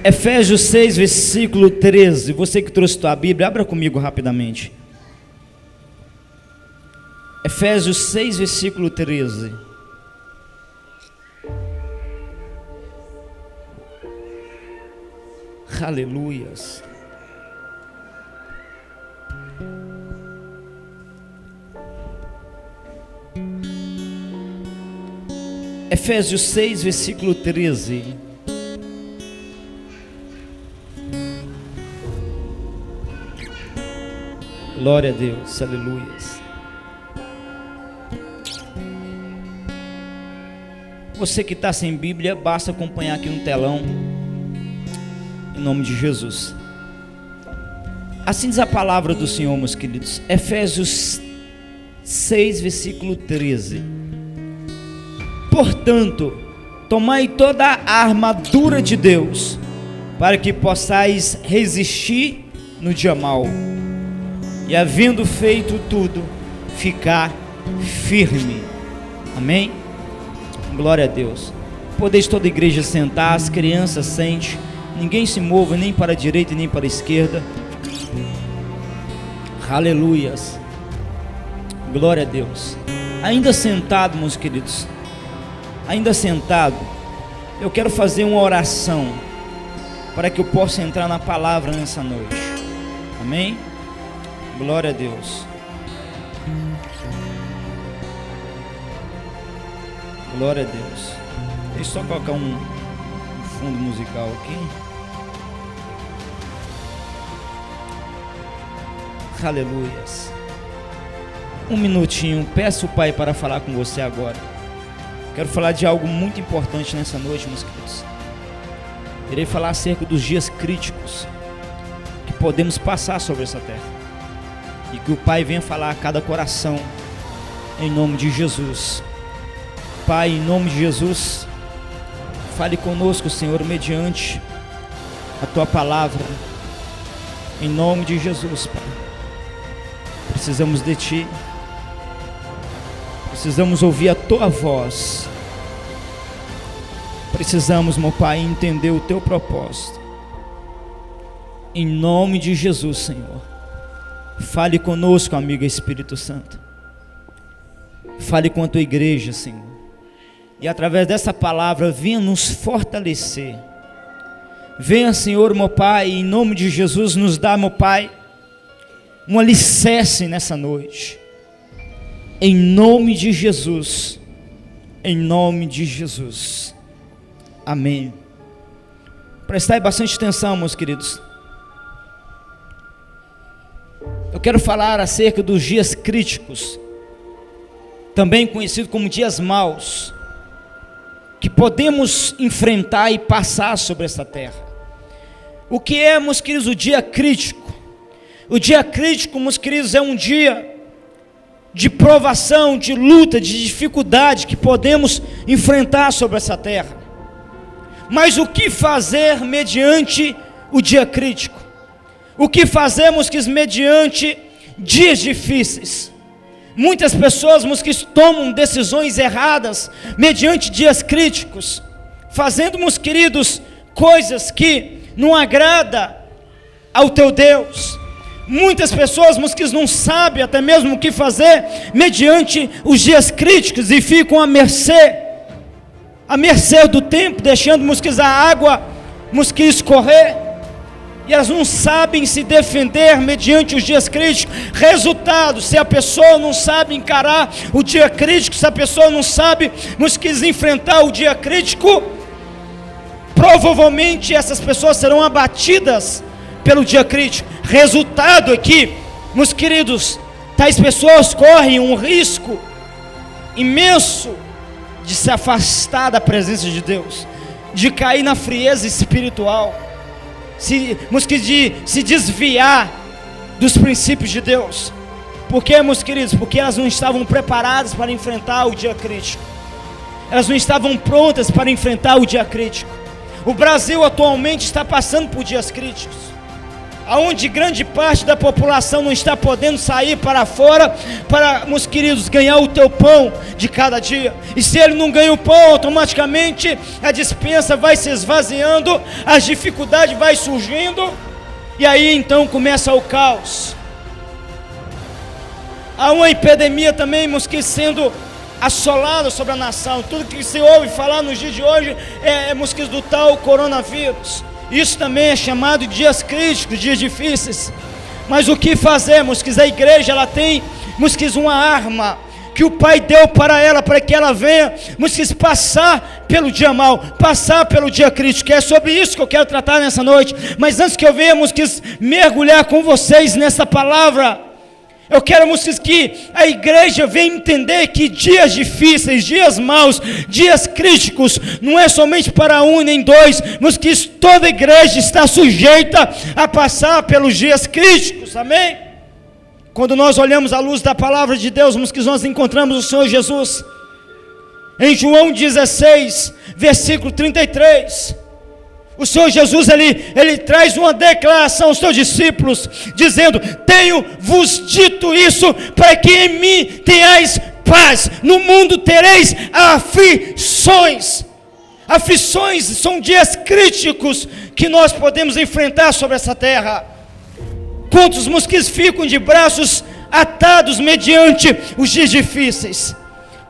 Efésios 6, versículo 13. Você que trouxe tua Bíblia, abra comigo rapidamente. Efésios 6, versículo 13. Aleluias. Efésios 6, versículo 13. Glória a Deus, aleluias. Você que está sem Bíblia, basta acompanhar aqui no telão, em nome de Jesus. Assim diz a palavra do Senhor, meus queridos. Efésios 6, versículo 13. Portanto, tomai toda a armadura de Deus, para que possais resistir no dia mau, e havendo feito tudo, ficar firme. Amém? Glória a Deus. Podeis toda a igreja sentar, as crianças sentem, ninguém se mova nem para a direita nem para a esquerda. Aleluias. Glória a Deus. Ainda sentado, meus queridos, ainda sentado, eu quero fazer uma oração para que eu possa entrar na palavra nessa noite. Amém? Glória a Deus. Glória a Deus. Deixa eu só colocar um fundo musical aqui. Aleluias. Um minutinho, peço o Pai para falar com você agora. Quero falar de algo muito importante nessa noite, meus queridos. Irei falar acerca dos dias críticos que podemos passar sobre essa terra, e que o Pai venha falar a cada coração, em nome de Jesus. Pai, em nome de Jesus, fale conosco, Senhor, mediante a Tua palavra, em nome de Jesus, Pai. Precisamos de Ti, precisamos ouvir a Tua voz, precisamos, meu Pai, entender o Teu propósito, em nome de Jesus, Senhor. Fale conosco, amigo Espírito Santo. Fale com a Tua igreja, Senhor, e através dessa palavra venha nos fortalecer. Venha, Senhor, meu Pai, em nome de Jesus, nos dá, meu Pai, um alicerce nessa noite, em nome de Jesus, em nome de Jesus, amém. Prestai bastante atenção, meus queridos. Eu quero falar acerca dos dias críticos, também conhecido como dias maus, que podemos enfrentar e passar sobre essa terra. O que é, meus queridos, o dia crítico? O dia crítico, meus queridos, é um dia de provação, de luta, de dificuldade que podemos enfrentar sobre essa terra. Mas o que fazer mediante o dia crítico? O que fazemos que mediante dias difíceis? Muitas pessoas, meus queridos, tomam decisões erradas mediante dias críticos, fazendo, meus queridos, coisas que não agrada ao teu Deus. Muitas pessoas, meus queridos, não sabem até mesmo o que fazer mediante os dias críticos e ficam à mercê do tempo, deixando, meus queridos, a água, meus queridos, correr, e elas não sabem se defender mediante os dias críticos. Resultado, se a pessoa não sabe encarar o dia crítico, se a pessoa não sabe, meus queridos, enfrentar o dia crítico, provavelmente essas pessoas serão abatidas pelo dia crítico. Resultado é que, meus queridos, tais pessoas correm um risco imenso de se afastar da presença de Deus, de cair na frieza espiritual, de se desviar dos princípios de Deus. Por quê, meus queridos? Porque elas não estavam preparadas para enfrentar o dia crítico. Elas não estavam prontas para enfrentar o dia crítico. O Brasil atualmente está passando por dias críticos. aonde grande parte da população não está podendo sair para fora, para, meus queridos, ganhar o teu pão de cada dia. E se ele não ganha o pão, automaticamente a despensa vai se esvaziando, as dificuldades vai surgindo, e aí então começa o caos. Há uma epidemia também, meus queridos, sendo assolada sobre a nação. Tudo que se ouve falar nos dias de hoje meus queridos, do tal coronavírus. Isso também é chamado de dias críticos, dias difíceis. Mas o que fazemos? Que a igreja, ela tem, uma arma que o Pai deu para ela, para que ela venha, passar pelo dia mau, passar pelo dia crítico. É sobre isso que eu quero tratar nessa noite. Mas antes que eu venha, mergulhar com vocês nessa palavra, eu quero, que a igreja venha entender que dias difíceis, dias maus, dias críticos, não é somente para um nem dois, mas que toda igreja está sujeita a passar pelos dias críticos, amém? Quando nós olhamos à luz da palavra de Deus, nós encontramos o Senhor Jesus, em João 16, versículo 33, o Senhor Jesus, ele traz uma declaração aos seus discípulos, dizendo: tenho-vos dito isso, para que em mim tenhais paz, no mundo tereis aflições. Aflições são dias críticos que nós podemos enfrentar sobre essa terra. Quantos mosquitos ficam de braços atados mediante os dias difíceis?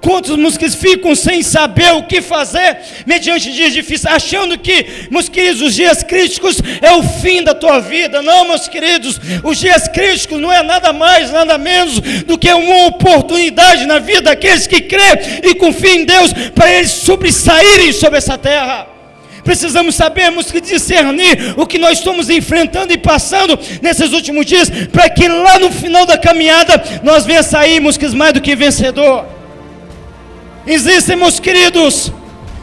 Quantos mosquitos ficam sem saber o que fazer mediante dias difíceis, achando que, meus queridos, os dias críticos é o fim da tua vida? Não, meus queridos, os dias críticos não é nada mais, nada menos do que uma oportunidade na vida daqueles que crêem e confiam em Deus, para eles sobressaírem sobre essa terra. Precisamos sabermos que discernir o que nós estamos enfrentando e passando nesses últimos dias, para que lá no final da caminhada nós venhamos sairmos mais do que vencedor. Existem, meus queridos,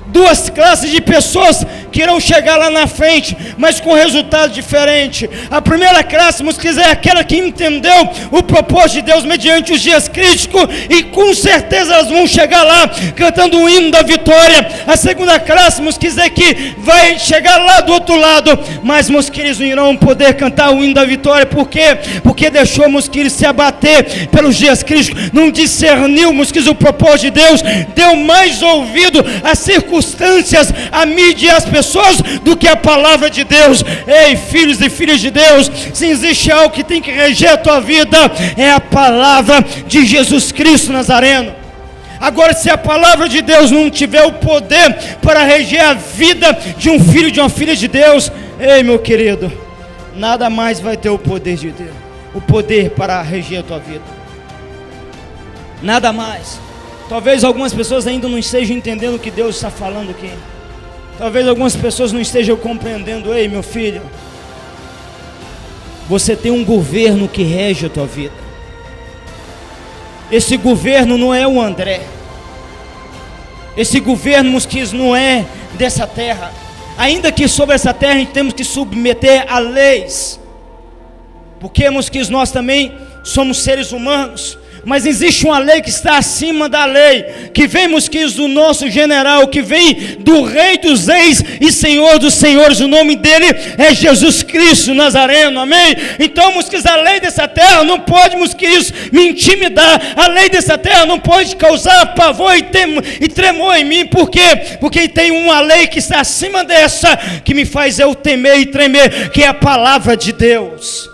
duas classes de pessoas que irão chegar lá na frente, mas com resultado diferente. A primeira classe, meus queridos, é aquela que entendeu o propósito de Deus mediante os dias críticos, e com certeza elas vão chegar lá cantando o hino da vitória. A segunda classe, meus queridos, é que vai chegar lá do outro lado, mas, meus queridos, não irão poder cantar o hino da vitória. Por quê? Porque deixou, meus queridos, se abater pelos dias críticos, não discerniu, meus queridos, o propósito de Deus, deu mais ouvido às circunstâncias, à mídia e às pessoas, do que a palavra de Deus. Ei, filhos e filhas de Deus, se existe algo que tem que reger a tua vida, é a palavra de Jesus Cristo Nazareno. Agora, se a palavra de Deus não tiver o poder para reger a vida de um filho e de uma filha de Deus, ei, meu querido, nada mais vai ter o poder de Deus, o poder para reger a tua vida. Nada mais. Talvez algumas pessoas ainda não estejam entendendo o que Deus está falando aqui. Talvez algumas pessoas não estejam compreendendo. Ei, meu filho, você tem um governo que rege a tua vida. Esse governo não é o André. Esse governo, mosquitos, não é dessa terra. Ainda que sobre essa terra a gente temos que submeter a leis, porque, mosquitos, nós também somos seres humanos. Mas existe uma lei que está acima da lei, que vem, mosquitos, do nosso general, que vem do Rei dos Reis e Senhor dos Senhores. O nome dele é Jesus Cristo Nazareno, amém? Então, mosquitos, a lei dessa terra não pode, mosquitos, me intimidar. A lei dessa terra não pode causar pavor e tremor em mim. Por quê? Porque tem uma lei que está acima dessa, que me faz eu temer e tremer, que é a palavra de Deus.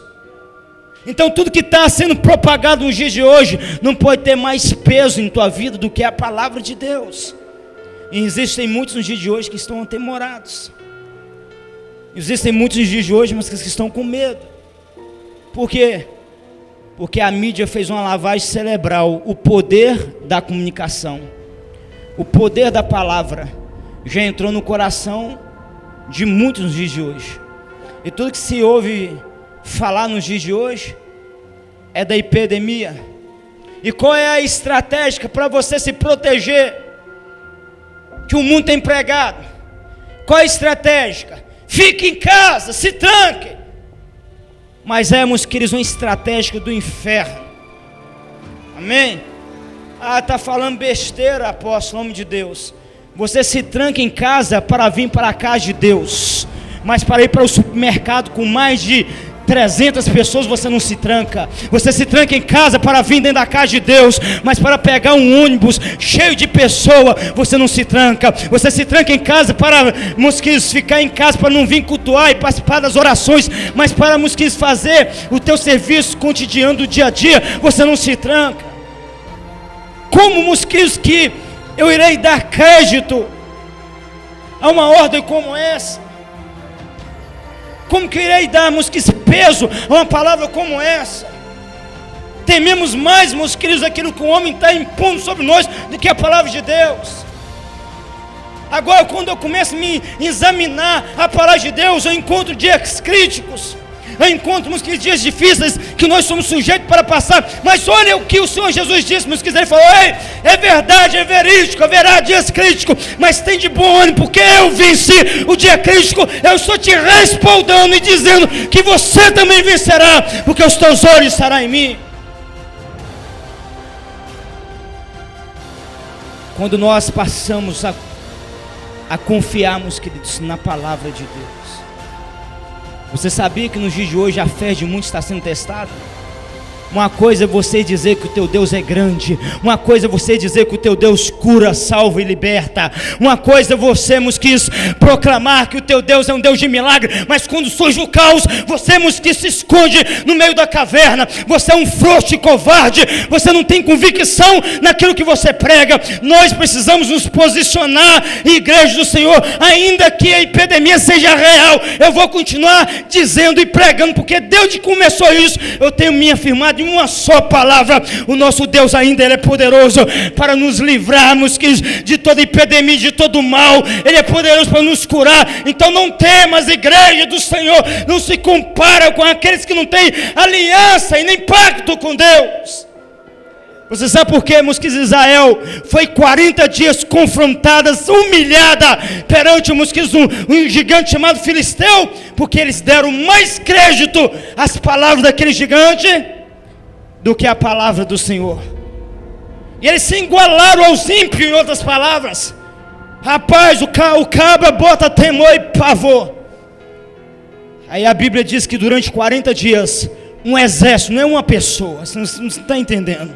Então tudo que está sendo propagado nos dias de hoje não pode ter mais peso em tua vida do que a palavra de Deus. E existem muitos nos dias de hoje que estão atemorados. Existem muitos nos dias de hoje, mas que estão com medo. Por quê? Porque a mídia fez uma lavagem cerebral. O poder da comunicação, o poder da palavra já entrou no coração de muitos nos dias de hoje. E tudo que se ouve falar nos dias de hoje é da epidemia. E qual é a estratégia para você se proteger que o mundo tem pregado? Qual é a estratégia? Fique em casa, se tranque. Mas meus queridos, uma estratégia do inferno. Amém? Está falando besteira, apóstolo, em nome de Deus. Você se tranca em casa para vir para a casa de Deus, mas para ir para o supermercado com mais de 300 pessoas, você não se tranca. Você se tranca em casa para vir dentro da casa de Deus, mas para pegar um ônibus cheio de pessoa, você não se tranca. Você se tranca em casa para mosquitos ficar em casa, para não vir cultuar e participar das orações, mas para mosquitos fazer o teu serviço cotidiano do dia a dia, você não se tranca. Como mosquitos que eu irei dar crédito a uma ordem como essa? Como que eu irei dar, mosquitos, peso a uma palavra como essa? Tememos mais, meus queridos, aquilo que o homem está impondo sobre nós do que a palavra de Deus. Agora, quando eu começo a me examinar a palavra de Deus, eu encontro dias críticos, eu encontro dias difíceis que nós somos sujeitos para passar. Mas olha o que o Senhor Jesus disse, meus queridos. Ele falou: ei, é verdade, é verídico, haverá dias críticos, mas tem de bom ânimo, porque eu venci o dia crítico. Eu estou te respaldando e dizendo que você também vencerá, porque os teus olhos estarão em mim. Quando nós passamos a confiarmos, queridos, na palavra de Deus. Você sabia que nos dias de hoje a fé de muitos está sendo testada? Uma coisa é você dizer que o teu Deus é grande. Uma coisa é você dizer que o teu Deus cura, salva e liberta. Uma coisa é você, mosquitos, proclamar que o teu Deus é um Deus de milagre. Mas quando surge o caos, você, mosquitos, se esconde no meio da caverna. Você é um frouxo e covarde. Você não tem convicção naquilo que você prega. Nós precisamos nos posicionar, igreja do Senhor. Ainda que a epidemia seja real, eu vou continuar dizendo e pregando, porque Deus que começou isso, eu tenho me afirmado em uma só palavra: o nosso Deus ainda Ele é poderoso para nos livrarmos de toda epidemia, de todo mal. Ele é poderoso para nos curar. Então não temas, igreja do Senhor. Não se compara com aqueles que não têm aliança e nem pacto com Deus. Você sabe por quê, mosquitos? Israel foi 40 dias confrontada, humilhada perante um gigante chamado Filisteu, porque eles deram mais crédito às palavras daquele gigante do que a palavra do Senhor. E eles se igualaram aos ímpios, em outras palavras. Rapaz, o cabra bota temor e pavor. Aí a Bíblia diz que durante 40 dias, um exército, não é uma pessoa, você não está entendendo.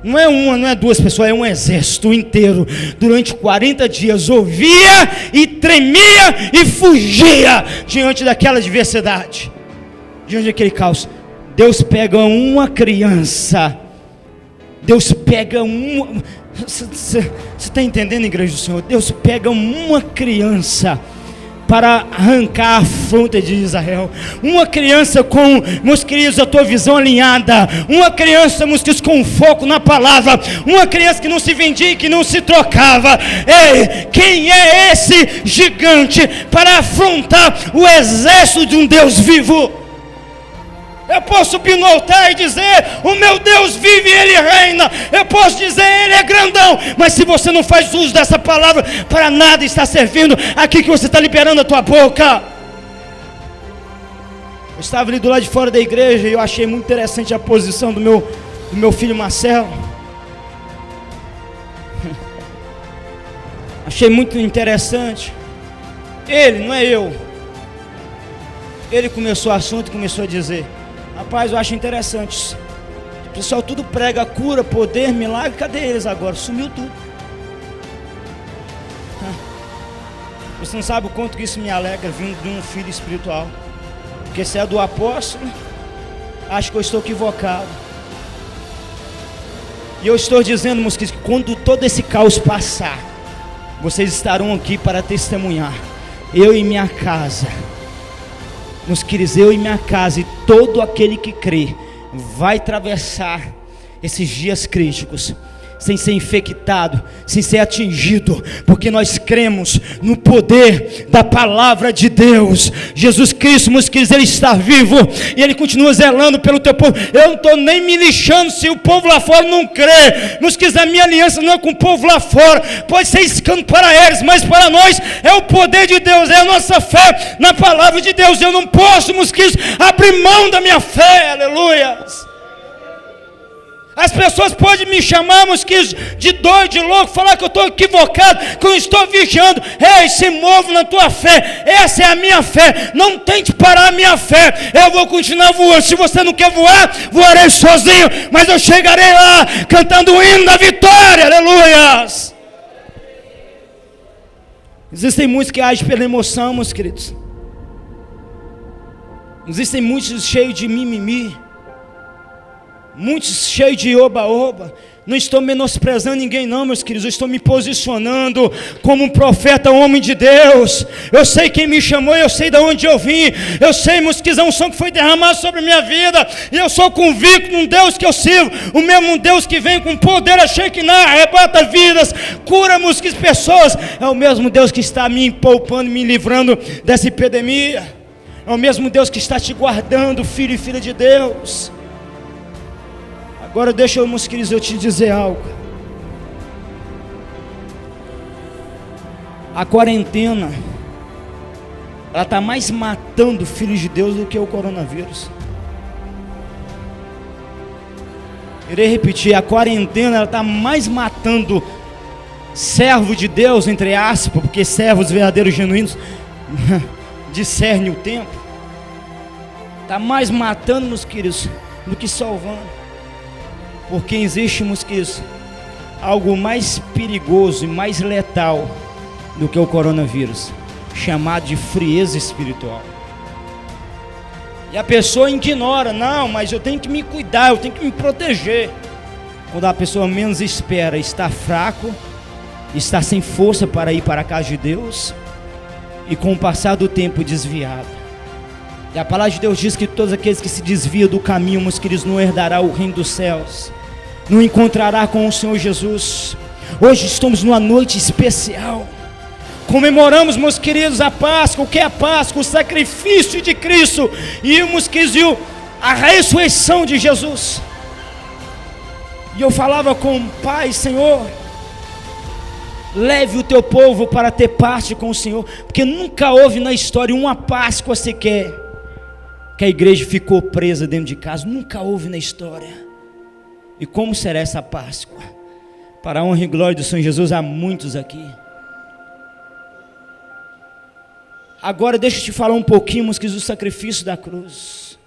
Não é uma, não é duas pessoas, é um exército inteiro. Durante 40 dias ouvia e tremia e fugia diante daquela adversidade, diante daquele caos. Deus pega uma criança. Deus pega uma... Você está entendendo, igreja do Senhor? Deus pega uma criança para arrancar a fronte de Israel. Uma criança com, meus queridos, a tua visão alinhada. Uma criança, meus queridos, com foco na palavra. Uma criança que não se vendia e que não se trocava. Ei, quem é esse gigante para afrontar o exército de um Deus vivo? Eu posso subir no altar e dizer: o meu Deus vive e Ele reina. Eu posso dizer: Ele é grandão. Mas se você não faz uso dessa palavra, para nada está servindo aqui que você está liberando a tua boca. Eu estava ali do lado de fora da igreja e eu achei muito interessante a posição do meu filho Marcelo. Achei muito interessante. Ele, não é eu. Ele começou o assunto e começou a dizer: rapaz, eu acho interessante. O pessoal tudo prega cura, poder, milagre. Cadê eles agora? Sumiu tudo. Você não sabe o quanto que isso me alegra vindo de um filho espiritual. Porque se é do apóstolo, acho que eu estou equivocado. E eu estou dizendo, mosquitos, que quando todo esse caos passar, vocês estarão aqui para testemunhar. Eu e minha casa. Meus queridos, eu e minha casa e todo aquele que crê vai atravessar esses dias críticos sem ser infectado, sem ser atingido, porque nós cremos no poder da palavra de Deus. Jesus Cristo, meus queridos, Ele está vivo e Ele continua zelando pelo teu povo. Eu não estou nem me lixando se o povo lá fora não crê. Meus queridos, a minha aliança não é com o povo lá fora, pode ser escândalo para eles, mas para nós é o poder de Deus, é a nossa fé na palavra de Deus. Eu não posso, meus queridos, abrir mão da minha fé. Aleluia. As pessoas podem me chamar, meus queridos, de doido, de louco, falar que eu estou equivocado, que eu estou vigiando. Ei, se move na tua fé, essa é a minha fé, não tente parar a minha fé, eu vou continuar voando. Se você não quer voar, voarei sozinho, mas eu chegarei lá, cantando o hino da vitória, aleluias. Existem muitos que agem pela emoção, meus queridos. Existem muitos cheios de mimimi, muitos cheios de oba-oba. Não estou menosprezando ninguém não, meus queridos. Eu estou me posicionando como um profeta, homem de Deus. Eu sei quem me chamou, eu sei de onde eu vim. Eu sei, meus queridos, a unção que foi derramada sobre a minha vida. E eu sou convicto num Deus que eu sirvo. O mesmo Deus que vem com poder a Shekinah, arrebata vidas, cura, meus queridos, pessoas. É o mesmo Deus que está me poupando, me livrando dessa epidemia. É o mesmo Deus que está te guardando, filho e filha de Deus. Agora deixa eu, meus queridos, eu te dizer algo. A quarentena, ela está mais matando filhos de Deus do que o coronavírus. Irei repetir, a quarentena, ela está mais matando servo de Deus, entre aspas, porque servos verdadeiros, genuínos, discernem o tempo. Está mais matando, meus queridos, do que salvando. Porque existe, meus queridos, algo mais perigoso e mais letal do que o coronavírus, chamado de frieza espiritual. E a pessoa ignora, não, mas eu tenho que me cuidar, eu tenho que me proteger. Quando a pessoa menos espera, está fraco, está sem força para ir para a casa de Deus, e com o passar do tempo desviado. E a palavra de Deus diz que todos aqueles que se desviam do caminho, meus queridos, não herdarão o reino dos céus, não encontrará com o Senhor Jesus. Hoje estamos numa noite especial, comemoramos, meus queridos, a Páscoa. O que é a Páscoa? O sacrifício de Cristo, e meus queridos, a ressurreição de Jesus. E eu falava com o Pai: Senhor, leve o teu povo para ter parte com o Senhor, porque nunca houve na história uma Páscoa sequer que a igreja ficou presa dentro de casa. Nunca houve na história. E como será essa Páscoa? Para a honra e glória do Senhor Jesus, há muitos aqui. Agora deixa eu te falar um pouquinho, meus queridos, do sacrifício da cruz.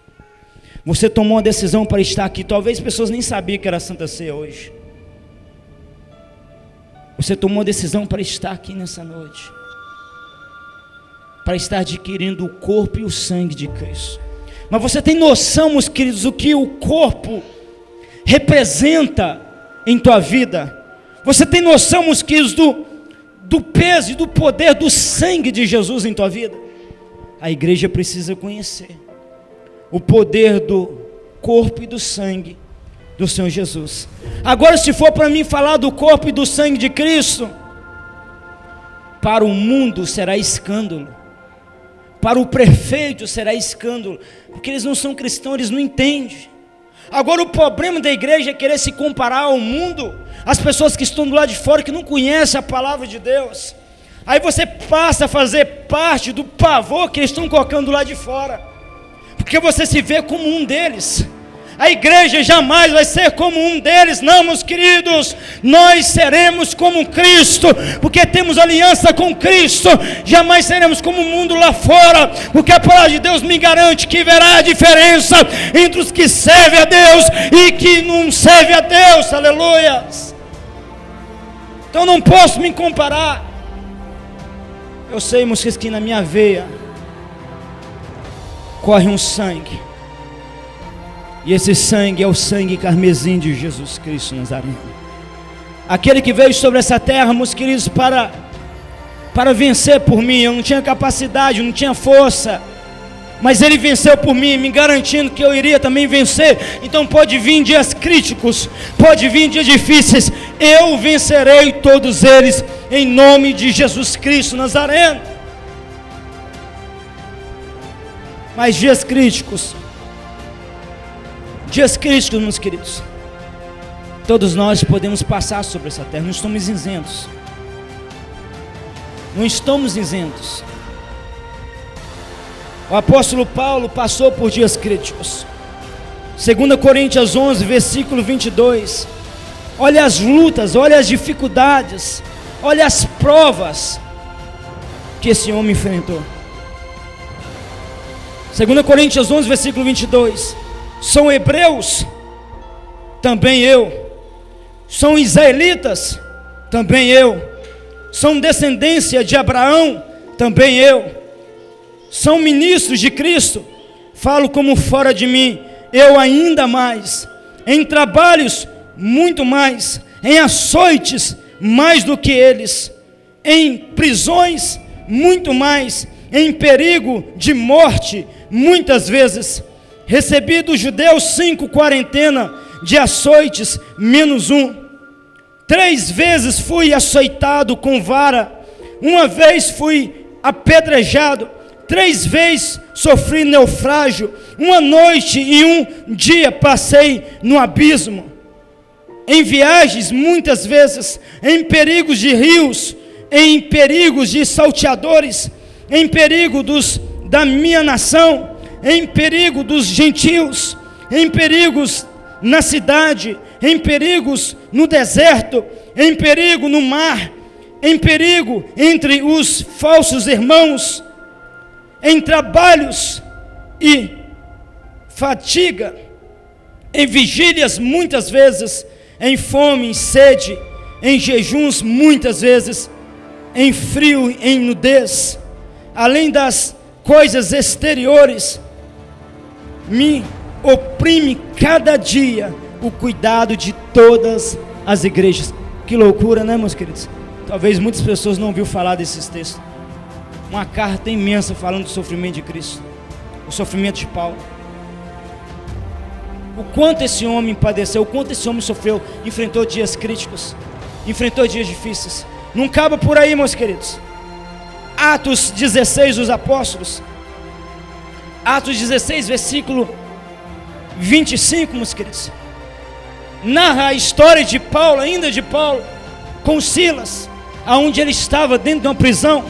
Você tomou uma decisão para estar aqui. Talvez pessoas nem sabiam que era Santa Ceia hoje. Você tomou uma decisão para estar aqui nessa noite, para estar adquirindo o corpo e o sangue de Cristo. Mas você tem noção, meus queridos, o que o corpo representa em tua vida? Você tem noção, meus queridos, do peso e do poder do sangue de Jesus em tua vida? A igreja precisa conhecer o poder do corpo e do sangue do Senhor Jesus. Agora, se for para mim falar do corpo e do sangue de Cristo, para o mundo será escândalo, para o prefeito será escândalo, porque eles não são cristãos, eles não entendem. Agora, o problema da igreja é querer se comparar ao mundo, as pessoas que estão do lado de fora, que não conhecem a palavra de Deus. Aí você passa a fazer parte do pavor que eles estão colocando do lado de fora, porque você se vê como um deles. A igreja jamais vai ser como um deles, não, meus queridos. Nós seremos como Cristo, porque temos aliança com Cristo. Jamais seremos como o mundo lá fora, porque a palavra de Deus me garante que verá a diferença entre os que servem a Deus e que não servem a Deus, aleluia. Então não posso me comparar. Eu sei, meus queridos, que na minha veia corre um sangue, e esse sangue é o sangue carmesim de Jesus Cristo Nazareno, aquele que veio sobre essa terra, meus queridos, para vencer por mim. Eu não tinha capacidade, eu não tinha força, mas Ele venceu por mim, me garantindo que eu iria também vencer. Então pode vir dias críticos, pode vir dias difíceis, eu vencerei todos eles, em nome de Jesus Cristo Nazareno. Mas dias críticos, meus queridos, todos nós podemos passar sobre essa terra, não estamos isentos. Não estamos isentos. O apóstolo Paulo passou por dias críticos. 2 Coríntios 11, versículo 22. Olha as lutas, olha as dificuldades, olha as provas que esse homem enfrentou. 2 Coríntios 11, versículo 22. São hebreus? Também eu. São israelitas? Também eu. São descendência de Abraão? Também eu. São ministros de Cristo? Falo como fora de mim, eu ainda mais. Em trabalhos, muito mais. Em açoites, mais do que eles. Em prisões, muito mais. Em perigo de morte, muitas vezes. Recebi dos judeus 5 quarentenas de açoites, menos 1. 3 vezes fui açoitado com vara. 1 vez fui apedrejado. 3 vezes sofri naufrágio. 1 noite e 1 dia passei no abismo. Em viagens, muitas vezes, em perigos de rios, em perigos de salteadores, em perigo da minha nação, em perigo dos gentios, em perigos na cidade, em perigos no deserto, em perigo no mar, em perigo entre os falsos irmãos, em trabalhos e fadiga, em vigílias muitas vezes, em fome, em sede, em jejuns muitas vezes, em frio, em nudez. Além das coisas exteriores, me oprime cada dia o cuidado de todas as igrejas. Que loucura, né, meus queridos? Talvez muitas pessoas não ouviram falar desses textos. Uma carta imensa falando do sofrimento de Cristo, o sofrimento de Paulo. O quanto esse homem padeceu, o quanto esse homem sofreu, enfrentou dias críticos, enfrentou dias difíceis. Não acaba por aí, meus queridos. Atos 16 dos apóstolos, Atos 16, versículo 25, meus queridos, narra a história de Paulo, ainda de Paulo, com Silas, aonde ele estava dentro de uma prisão.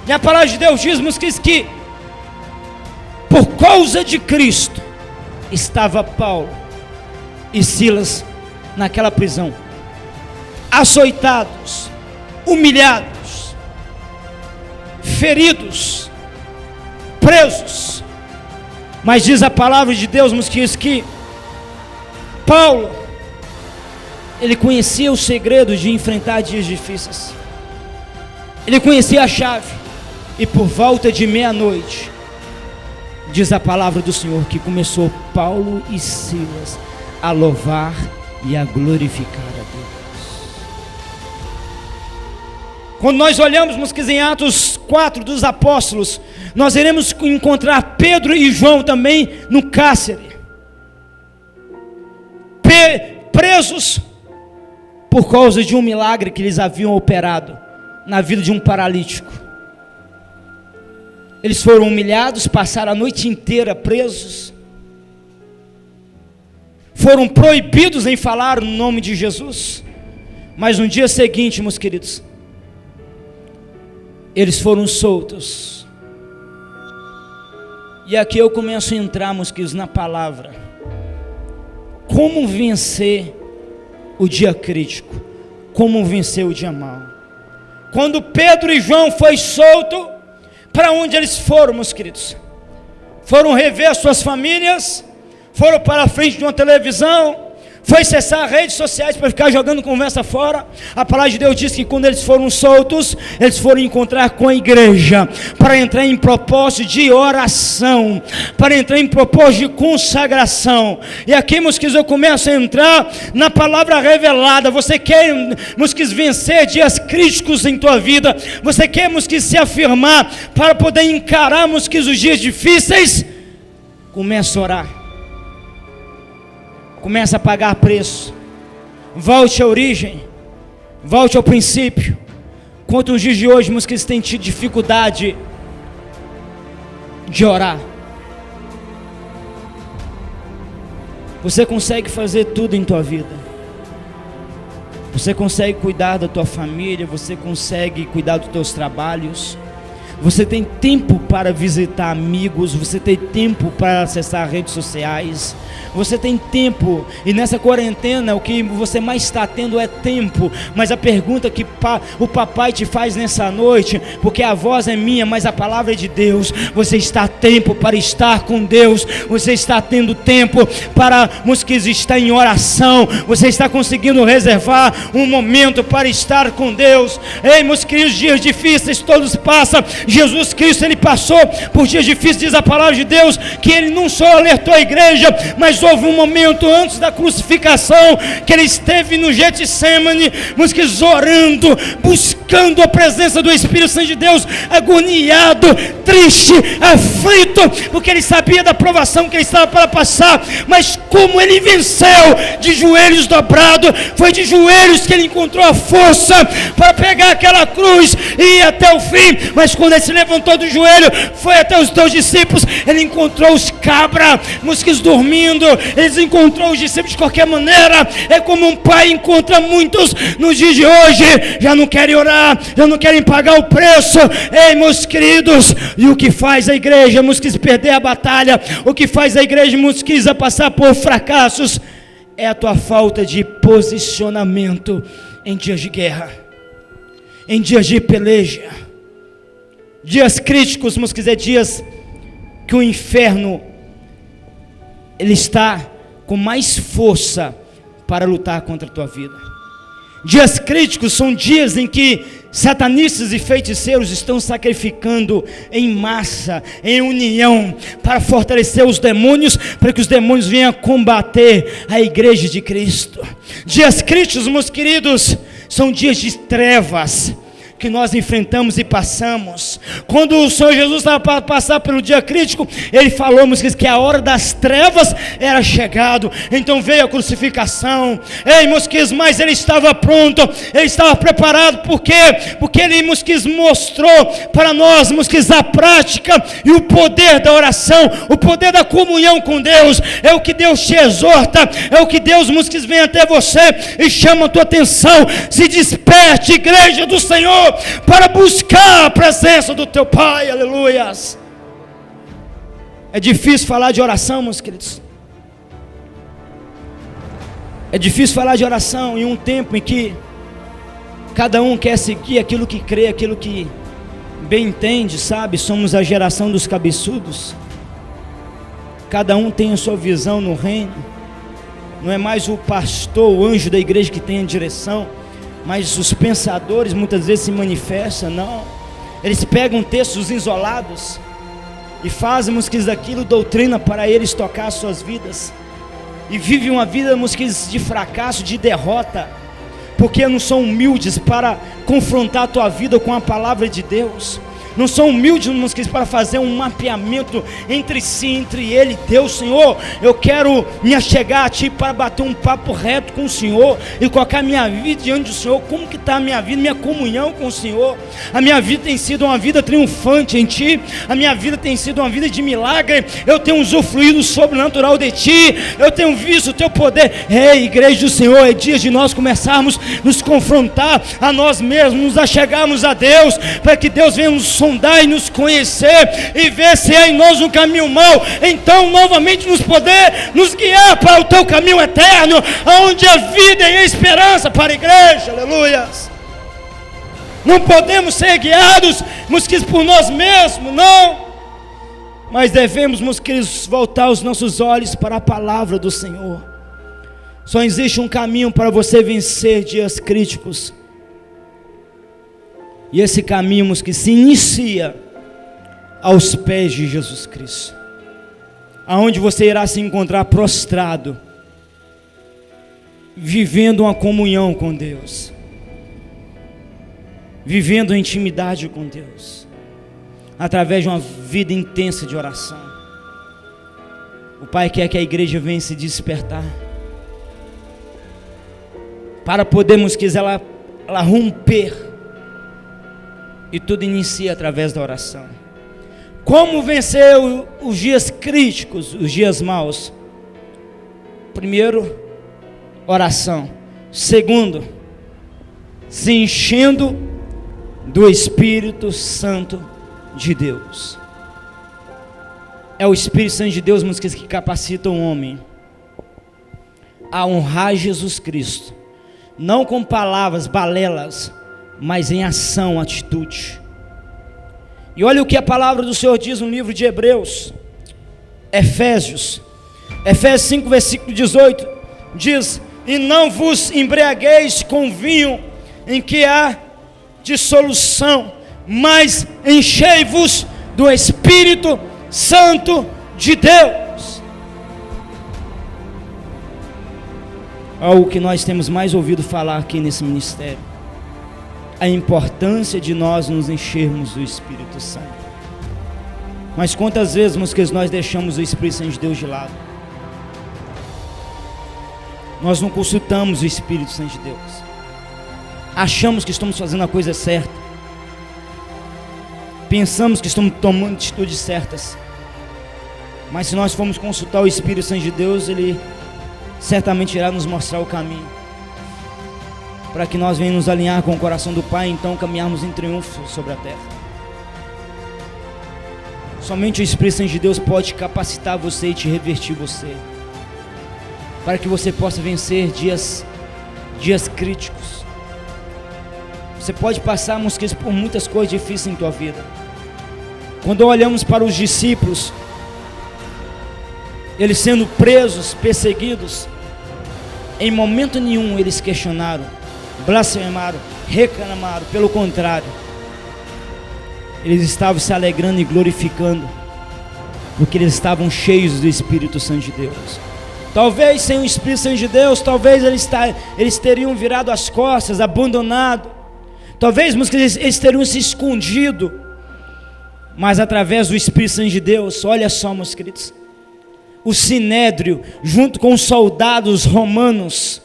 E a palavra de Deus diz, meus queridos, que por causa de Cristo, estava Paulo e Silas naquela prisão, açoitados, humilhados, feridos, presos. Mas diz a palavra de Deus, meus queridos, que Paulo, ele conhecia o segredo de enfrentar dias difíceis. Ele conhecia a chave. E por volta de meia-noite, diz a palavra do Senhor, que começou Paulo e Silas a louvar e a glorificar a Deus. Quando nós olhamos, meus queridos, em Atos 4 dos apóstolos, nós iremos encontrar Pedro e João também no cárcere, presos por causa de um milagre que eles haviam operado na vida de um paralítico. Eles foram humilhados, passaram a noite inteira presos, foram proibidos em falar no nome de Jesus. Mas no dia seguinte, meus queridos, eles foram soltos. E aqui eu começo a entrar, meus queridos, na palavra. Como vencer o dia crítico? Como vencer o dia mau? Quando Pedro e João foi solto, para onde eles foram, meus queridos? Foram rever as suas famílias, foram para a frente de uma televisão, foi cessar as redes sociais para ficar jogando conversa fora. A palavra de Deus diz que quando eles foram soltos, eles foram encontrar com a igreja, para entrar em propósito de oração, para entrar em propósito de consagração. E aqui, meus queridos, eu começo a entrar na palavra revelada. Você quer, meus queridos, vencer dias críticos em tua vida? Você quer, meus queridos, se afirmar para poder encarar, meus queridos, os dias difíceis? Comece a orar. Começa a pagar preço. Volte à origem. Volte ao princípio. Quanto nos dias de hoje, meus queridos, têm tido dificuldade de orar. Você consegue fazer tudo em tua vida. Você consegue cuidar da tua família. Você consegue cuidar dos teus trabalhos. Você tem tempo para visitar amigos, você tem tempo para acessar redes sociais, você tem tempo, e nessa quarentena o que você mais está tendo é tempo. Mas a pergunta que o papai te faz nessa noite, porque a voz é minha, mas a palavra é de Deus: você está a tempo para estar com Deus, você está tendo tempo para estar em oração, você está conseguindo reservar um momento para estar com Deus. Ei, meus queridos, dias difíceis todos passam. Jesus Cristo, ele passou por dias difíceis, diz a palavra de Deus, que ele não só alertou a igreja, mas houve um momento antes da crucificação, que ele esteve no Getsemane, orando, buscando a presença do Espírito Santo de Deus, agoniado, triste, aflito, porque ele sabia da provação que ele estava para passar. Mas como ele venceu, de joelhos dobrados, foi de joelhos que ele encontrou a força para pegar aquela cruz e ir até o fim. Mas quando ele se levantou do joelho, foi até os teus discípulos, ele encontrou os cabras, dormindo, eles encontrou os discípulos de qualquer maneira. É como um pai encontra muitos nos dias de hoje, já não querem orar, já não querem pagar o preço. Ei, meus queridos, e o que faz a igreja, perder a batalha, o que faz a igreja, a passar por fracassos, é a tua falta de posicionamento em dias de guerra, em dias de peleja, dias críticos, dias que o inferno ele está com mais força para lutar contra a tua vida. Dias críticos são dias em que satanistas e feiticeiros estão sacrificando em massa, em união, para fortalecer os demônios, para que os demônios venham combater a igreja de Cristo. Dias críticos, meus queridos, são dias de trevas que nós enfrentamos e passamos. Quando o Senhor Jesus estava para passar pelo dia crítico, ele falou, que a hora das trevas era chegado. Então veio a crucificação. Ei, mas ele estava pronto, ele estava preparado. Por quê? Porque ele mostrou para nós, a prática e o poder da oração, o poder da comunhão com Deus. É o que Deus te exorta, é o que Deus vem até você e chama a tua atenção. Se desperte, igreja do Senhor, para buscar a presença do teu Pai. Aleluias. É difícil falar de oração, meus queridos. É difícil falar de oração em um tempo em que cada um quer seguir aquilo que crê, aquilo que bem entende, sabe? Somos a geração dos cabeçudos. Cada um tem a sua visão no reino. Não é mais o pastor, o anjo da igreja que tem a direção, mas os pensadores muitas vezes se manifestam. Não, eles pegam textos isolados e fazem daquilo doutrina para eles tocar as suas vidas, e vivem uma vida de fracasso, de derrota, porque não são humildes para confrontar a tua vida com a palavra de Deus. Não são humildes, para fazer um mapeamento entre si, entre ele e Deus. Senhor, eu quero me achegar a Ti para bater um papo reto com o Senhor e colocar minha vida diante do Senhor. Como que está a minha vida, minha comunhão com o Senhor? A minha vida tem sido uma vida triunfante em Ti, a minha vida tem sido uma vida de milagre. Eu tenho usufruído sobrenatural de Ti, eu tenho visto o Teu poder. Ei, igreja do Senhor, é dia de nós começarmos a nos confrontar a nós mesmos, nos achegarmos a Deus, para que Deus venha nos sondar e nos conhecer, e ver se há em nós um caminho mau, então novamente nos poder nos guiar para o teu caminho eterno, onde a vida e a esperança para a igreja. Aleluias. Não podemos ser guiados, por nós mesmos, não, mas devemos, voltar os nossos olhos para a palavra do Senhor. Só existe um caminho para você vencer dias críticos, e esse caminho que se inicia aos pés de Jesus Cristo, aonde você irá se encontrar prostrado, vivendo uma comunhão com Deus, vivendo uma intimidade com Deus, através de uma vida intensa de oração. O Pai quer que a igreja venha se despertar, para podermos, ela romper. E tudo inicia através da oração. Como vencer os dias críticos, os dias maus? Primeiro, oração. Segundo, se enchendo do Espírito Santo de Deus. É o Espírito Santo de Deus, músicas, que capacita o homem a honrar Jesus Cristo, não com palavras, balelas, mas em ação, atitude. E olha o que a palavra do Senhor diz no livro de Hebreus, Efésios 5, versículo 18, diz: e não vos embriagueis com vinho em que há dissolução, mas enchei-vos do Espírito Santo de Deus. Algo que nós temos mais ouvido falar aqui nesse ministério, a importância de nós nos enchermos do Espírito Santo. Mas quantas vezes, nós deixamos o Espírito Santo de Deus de lado? Nós não consultamos o Espírito Santo de Deus, achamos que estamos fazendo a coisa certa, pensamos que estamos tomando atitudes certas, mas se nós formos consultar o Espírito Santo de Deus, Ele certamente irá nos mostrar o caminho, para que nós venhamos nos alinhar com o coração do Pai, e então caminharmos em triunfo sobre a terra. Somente o Espírito Santo de Deus pode capacitar você e te revertir você, para que você possa vencer dias críticos. Você pode passar, por muitas coisas difíceis em tua vida. Quando olhamos para os discípulos, eles sendo presos, perseguidos, em momento nenhum eles questionaram, blasfemaram, reclamaram. Pelo contrário, eles estavam se alegrando e glorificando, porque eles estavam cheios do Espírito Santo de Deus. Talvez sem o Espírito Santo de Deus, talvez eles teriam virado as costas, abandonado. Talvez eles teriam se escondido. Mas através do Espírito Santo de Deus, olha só, meus queridos, o Sinédrio, junto com os soldados romanos,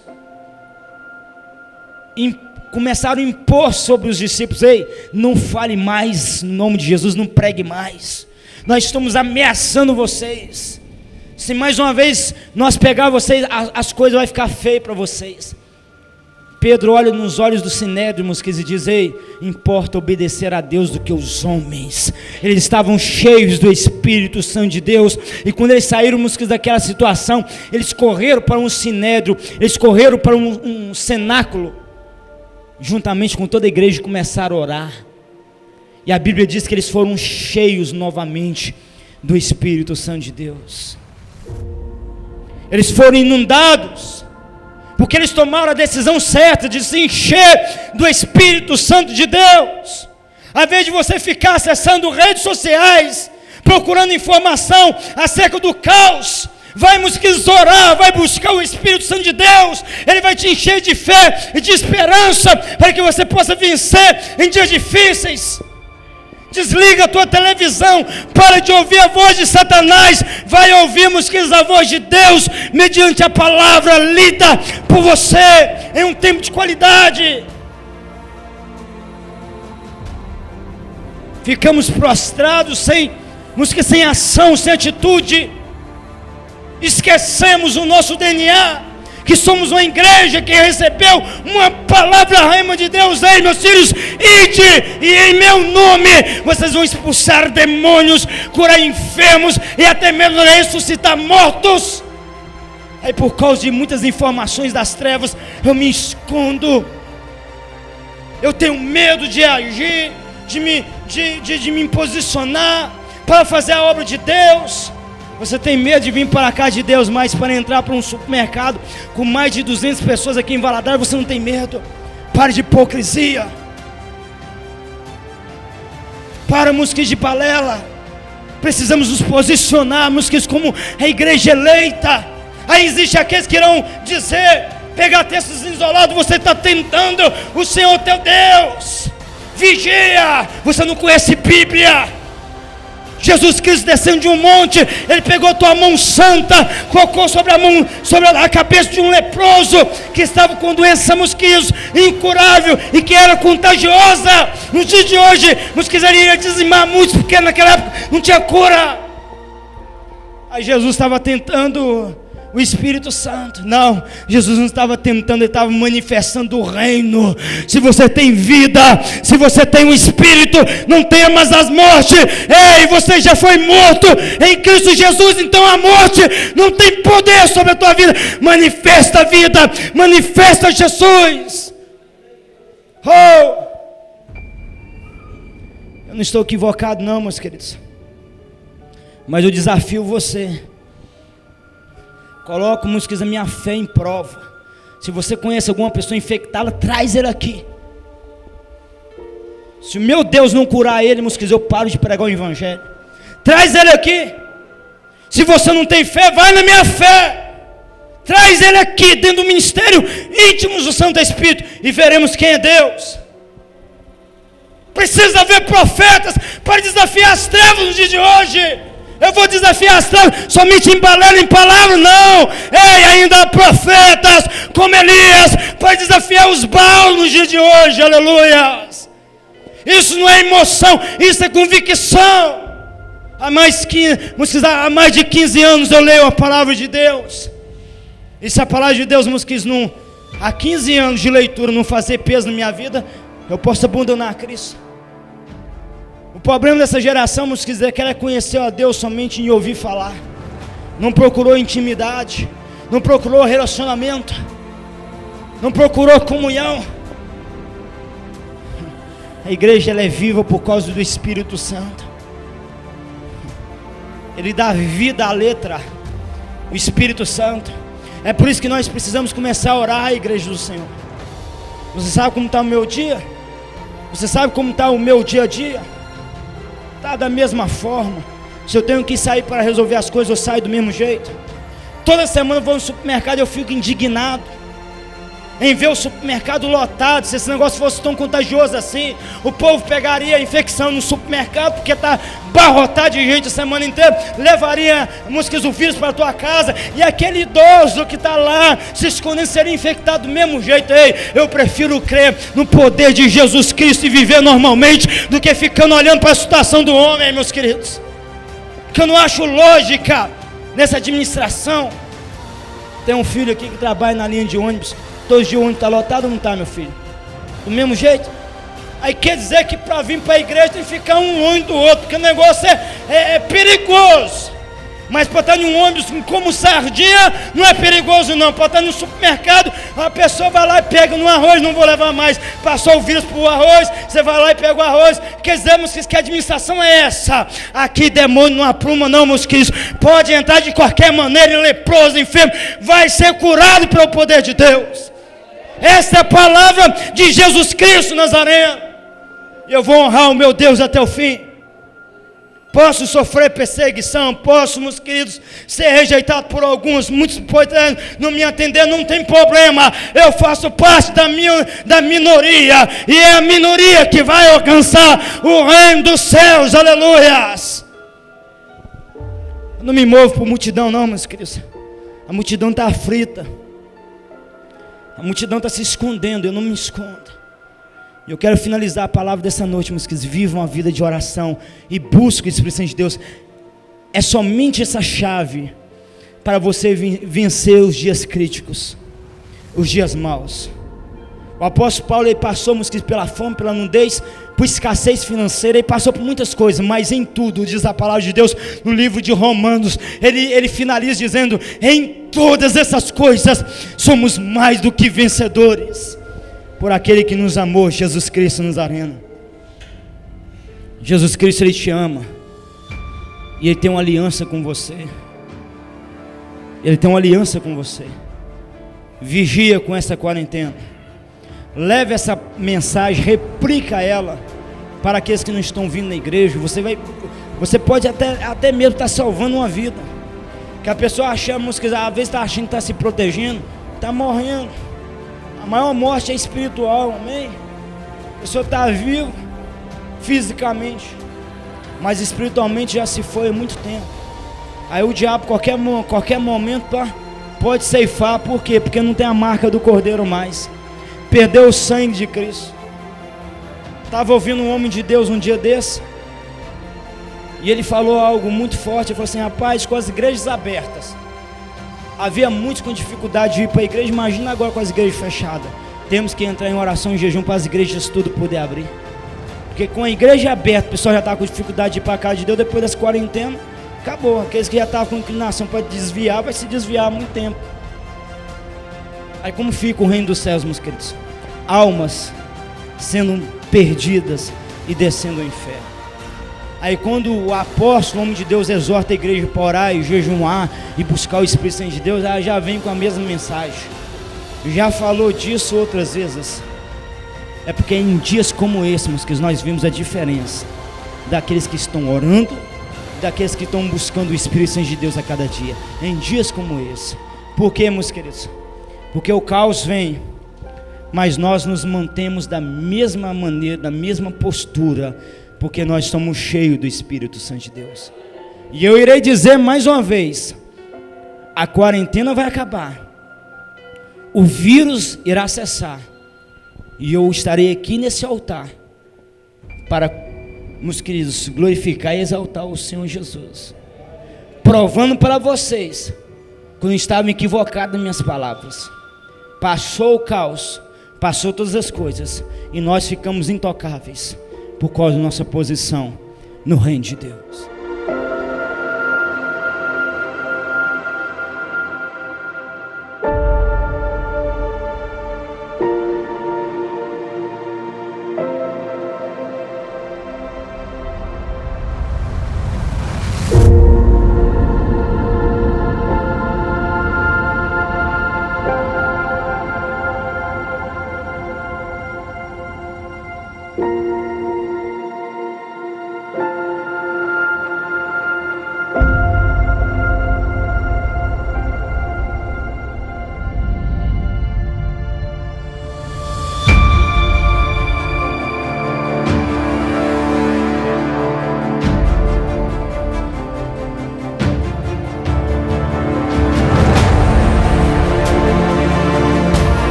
começaram a impor sobre os discípulos: ei, não fale mais no nome de Jesus, não pregue mais, nós estamos ameaçando vocês. Se mais uma vez nós pegar vocês, as coisas vão ficar feias para vocês. Pedro olha nos olhos do Sinédrio, e diz: ei, importa obedecer a Deus do que os homens. Eles estavam cheios do Espírito Santo de Deus, e quando eles saíram daquela situação, eles correram para um Sinédrio, eles correram para um cenáculo, juntamente com toda a igreja, e começaram a orar. E a Bíblia diz que eles foram cheios novamente do Espírito Santo de Deus. Eles foram inundados, porque eles tomaram a decisão certa de se encher do Espírito Santo de Deus. Ao invés de você ficar acessando redes sociais, procurando informação acerca do caos, vai orar, vai buscar o Espírito Santo de Deus. Ele vai te encher de fé e de esperança, para que você possa vencer em dias difíceis. Desliga a tua televisão, para de ouvir a voz de Satanás, vai ouvir, a voz de Deus, mediante a palavra lida por você, em um tempo de qualidade. Ficamos prostrados, sem ação, sem atitude, esquecemos o nosso DNA, que somos uma igreja que recebeu uma palavra rema de Deus. Ei, meus filhos, ide, e em meu nome vocês vão expulsar demônios, curar enfermos e até mesmo ressuscitar mortos. Aí, por causa de muitas informações das trevas, eu me escondo, eu tenho medo de agir, de me posicionar para fazer a obra de Deus. Você tem medo de vir para a casa de Deus, mas para entrar para um supermercado com mais de 200 pessoas aqui em Valadares, você não tem medo. Pare de hipocrisia. Para, músicas de balela. Precisamos nos posicionar, músicas como a igreja eleita. Aí existe aqueles que irão dizer, pegar textos isolados: você está tentando o Senhor teu Deus. Vigia, você não conhece Bíblia. Jesus Cristo descendo de um monte, Ele pegou tua mão santa, colocou sobre a cabeça de um leproso, que estava com doença mosquitos, incurável, e que era contagiosa. Nos dias de hoje, mosquitos iria dizimar muitos, porque naquela época não tinha cura. Aí Jesus estava tentando o Espírito Santo. Não, Jesus não estava tentando, ele estava manifestando o reino. Se você tem vida, se você tem o Espírito, não temas as mortes. Ei, você já foi morto em Cristo Jesus, então a morte não tem poder sobre a tua vida. Manifesta a vida, manifesta Jesus. Oh! Eu não estou equivocado não, meus queridos, mas eu desafio você. Coloco, meus queridos, a minha fé em prova. Se você conhece alguma pessoa infectada, traz ele aqui. Se o meu Deus não curar ele, meus queridos, eu paro de pregar o evangelho. Traz ele aqui. Se você não tem fé, vai na minha fé. Traz ele aqui dentro do ministério íntimo do Santo Espírito e veremos quem é Deus. Precisa haver profetas para desafiar as trevas no dia de hoje. Eu vou desafiar as trevas somente em balela, em palavra, não. Ei, ainda há profetas como Elias para desafiar os Baal no dia de hoje, aleluia. Isso não é emoção, isso é convicção. Há mais de 15 anos eu leio a palavra de Deus. E se a palavra de Deus, meus queridos, há 15 anos de leitura não fazer peso na minha vida, eu posso abandonar Cristo. O problema dessa geração, meus queridos, é que ela conheceu a Deus somente em ouvir falar. Não procurou intimidade, não procurou relacionamento, não procurou comunhão. A igreja ela é viva por causa do Espírito Santo. Ele dá vida à letra, o Espírito Santo. É por isso que nós precisamos começar a orar a igreja do Senhor. Você sabe como está o meu dia? Você sabe como está o meu dia a dia? Está da mesma forma. Se eu tenho que sair para resolver as coisas, eu saio do mesmo jeito. Toda semana eu vou no supermercado e eu fico indignado em ver o supermercado lotado. Se esse negócio fosse tão contagioso assim, o povo pegaria a infecção no supermercado, porque está barrotado de gente a semana inteira, levaria o vírus para a tua casa, e aquele idoso que está lá se escondendo seria infectado do mesmo jeito. Ei, eu prefiro crer no poder de Jesus Cristo e viver normalmente, do que ficando olhando para a situação do homem, meus queridos. Que eu não acho lógica nessa administração. Tem um filho aqui que trabalha na linha de ônibus. Todos os dias o ônibus está lotado ou não está, meu filho? Do mesmo jeito? Aí quer dizer que para vir para a igreja tem que ficar um longe do outro, porque o negócio é perigoso. Mas para estar em um ônibus como sardinha não é perigoso não. Para estar no supermercado, a pessoa vai lá e pega no arroz, não vou levar mais. Passou o vírus para o arroz, você vai lá e pega o arroz. Quer dizer, meus queridos, que a administração é essa. Aqui demônio não apruma não, meus queridos. Pode entrar de qualquer maneira, leproso, enfermo, vai ser curado pelo poder de Deus. Essa é a palavra de Jesus Cristo Nazareno. E eu vou honrar o meu Deus até o fim. Posso sofrer perseguição, posso, meus queridos, ser rejeitado por alguns, muitos podem não me atender, não tem problema. Eu faço parte da minoria, e é a minoria que vai alcançar o reino dos céus, aleluias. Eu não me movo por multidão não, meus queridos. A multidão está aflita. A multidão está se escondendo, eu não me escondo. Eu quero finalizar a palavra dessa noite, meus queridos. Vivam a vida de oração e busquem o Espírito Santo de Deus. É somente essa chave para você vencer os dias críticos, os dias maus. O apóstolo Paulo, ele passou, meus queridos, pela fome, pela nudez, por escassez financeira, ele passou por muitas coisas, mas em tudo, diz a palavra de Deus no livro de Romanos, ele finaliza dizendo: em todas essas coisas somos mais do que vencedores por aquele que nos amou, Jesus Cristo Nazareno. Jesus Cristo, Ele te ama, e Ele tem uma aliança com você. Ele tem uma aliança com você. Vigia com essa quarentena. Leve essa mensagem, replica ela para aqueles que não estão vindo na igreja. Você pode até mesmo estar salvando uma vida. Que a pessoa achamos que às vezes está achando que está se protegendo, está morrendo. A maior morte é espiritual, amém? A pessoa está viva fisicamente, mas espiritualmente já se foi há muito tempo. Aí o diabo qualquer momento pode ceifar. Por quê? Porque não tem a marca do Cordeiro mais. Perdeu o sangue de Cristo. Estava ouvindo um homem de Deus um dia desse, e ele falou algo muito forte. Ele falou assim: rapaz, com as igrejas abertas, Havia muitos com dificuldade de ir para a igreja. Imagina agora com as igrejas fechadas. Temos que entrar em oração e jejum para as igrejas tudo poder abrir. Porque com a igreja aberta, o pessoal já está com dificuldade de ir para a casa de Deus. Depois das quarentenas, acabou. Aqueles que já estavam com inclinação para desviar, vai se desviar há muito tempo. Aí como fica o reino dos céus, meus queridos? Almas sendo perdidas e descendo ao inferno. Aí quando o apóstolo, o homem de Deus, exorta a igreja para orar e jejuar e buscar o Espírito Santo de Deus, ela já vem com a mesma mensagem. Já falou disso outras vezes. É porque em dias como esse, meus queridos, nós vimos a diferença daqueles que estão orando, daqueles que estão buscando o Espírito Santo de Deus a cada dia. Em dias como esse. Por quê, meus queridos? Porque o caos vem, mas nós nos mantemos da mesma maneira, da mesma postura, porque nós somos cheios do Espírito Santo de Deus. E eu irei dizer mais uma vez, a quarentena vai acabar, o vírus irá cessar, e eu estarei aqui nesse altar, para, meus queridos, glorificar e exaltar o Senhor Jesus, provando para vocês, quando eu estava equivocado nas minhas palavras. Passou o caos, passou todas as coisas, e nós ficamos intocáveis, por causa da nossa posição no reino de Deus.